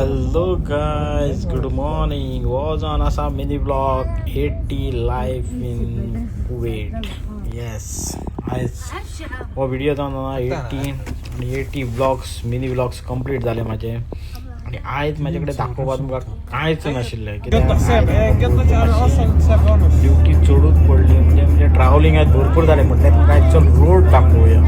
Hello guys, good morning. Was on असा mini blog 80 life in Kuwait. Yes, आज हो video जाऊन 80 आणि 80 ब्लॉग्स मिनी ब्लॉग्स कंप्लीट झाले माझे. आणि आज माझ्याकडे दाखवता तुमका कांयच नाशिल्लें ड्युटी चडूच पडली. म्हणजे ट्रॅव्हलिंग आज भरपूर जालें म्हटल्यार काय चल रोड दाखोवया.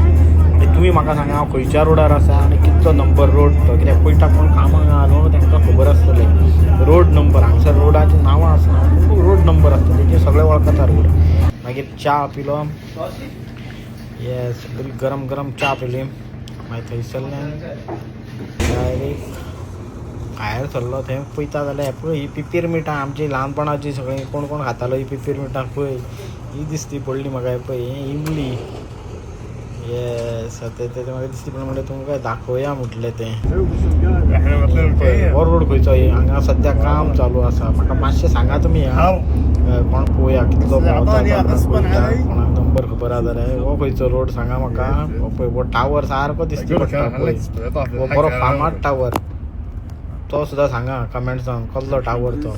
आणि तुम्ही म्हाका सांगा खंयच्या रोडार आसा आनी कितलो नंबर रोड तो, कित्याक पयटा कोण कामाक आहा न्हू तांकां खबर आसतलें रोड नंबर. हांगसर रोडाची नांवां आसा, रोड नंबर आसता तेजे सगळे वळखता रोड. मागीर च्या पिलो. येस, बरी गरम गरम च्या पिली. मागीर थंयसरल्यान डायरेक्ट भायर सरलो. थंय पळयता जाल्यार पळय ही पिपीर मिठां आमची ल्हानपणाची सगळीं कोण कोण खातालो ही पिपीर मिठां पळय ही दिसती पडली म्हाका. पळय ही इमली. येस, ते म्हाका दिसती पडली म्हणल्यार तुमकां दाखोवया म्हटलें तें. हो रोड खंयचो हांगा सद्या काम चालू आसा. म्हाका मातशें सांगा तुमी कोण पळोवया कितलो कोणाक नंबर खबर आहा जाल्यार. हो खंयचो रोड सांगा म्हाका. हो पळय हो टावर सारको दिसता पडटा पळय, हो बरो फामाद टावर. तो सुद्दां सांगा कमेंट्सान कसलो टावर तो.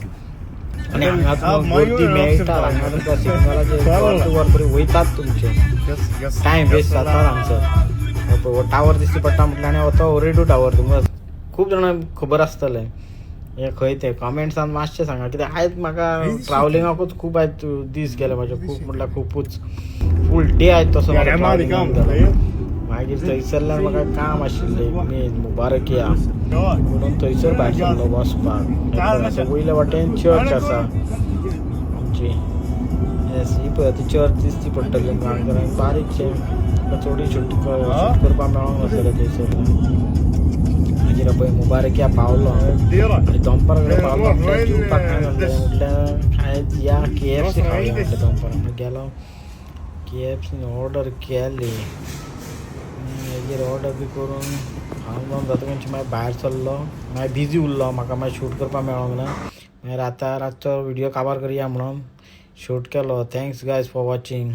आनी हांगा गर्दी मेळटा. हांगा तुमकां सिग्नलाचेर वर बरी वयतात तुमचे, टायम वेस्ट जाता हांगसर. हो टावर दिसती पडटा म्हटल्यार आनी हो तो ओरेडू टावर. तुमकां खूब जाणांक खबर आसतलें हे खंय तें. कमेंट्सान मातशें सांगा कित्याक आयज म्हाका ट्रॅव्हलिंगाकूच खूब आयज दीस गेले म्हाजे. खूब म्हटल्यार खुबूच फूल डे आयज तसो मागीर थंयसरल्यान म्हाका काम आशिल्लें मेन मुबारकिया म्हणून थंयसर भायर सरलो वचपाक. वयल्या वाटेन चर्च आसा आमची. येस, ही पळय ती चर्च दिसती पडटली तुमकां. हांगा बारीकशें चोडी शूट करपाक मेळोंक नासलें थंयसर. मागीर पळय मुबारकिया पावलो आनी दनपारा कडेन पावलो. जेवपाक काय म्हटल्यार आयज या KFC खावया म्हटलें. दनपारा गेलो KFC ऑर्डर केली. मागीर ऑर्डर बी करून खावन जावन जाता खंयची मागीर भायर सरलो. मागीर बिजी उरलो, म्हाका मागीर शूट करपाक मेळोंक ना. मागीर आतां रातचो व्हिडियो काबार करया म्हणून शूट केलो. Thanks guys for watching.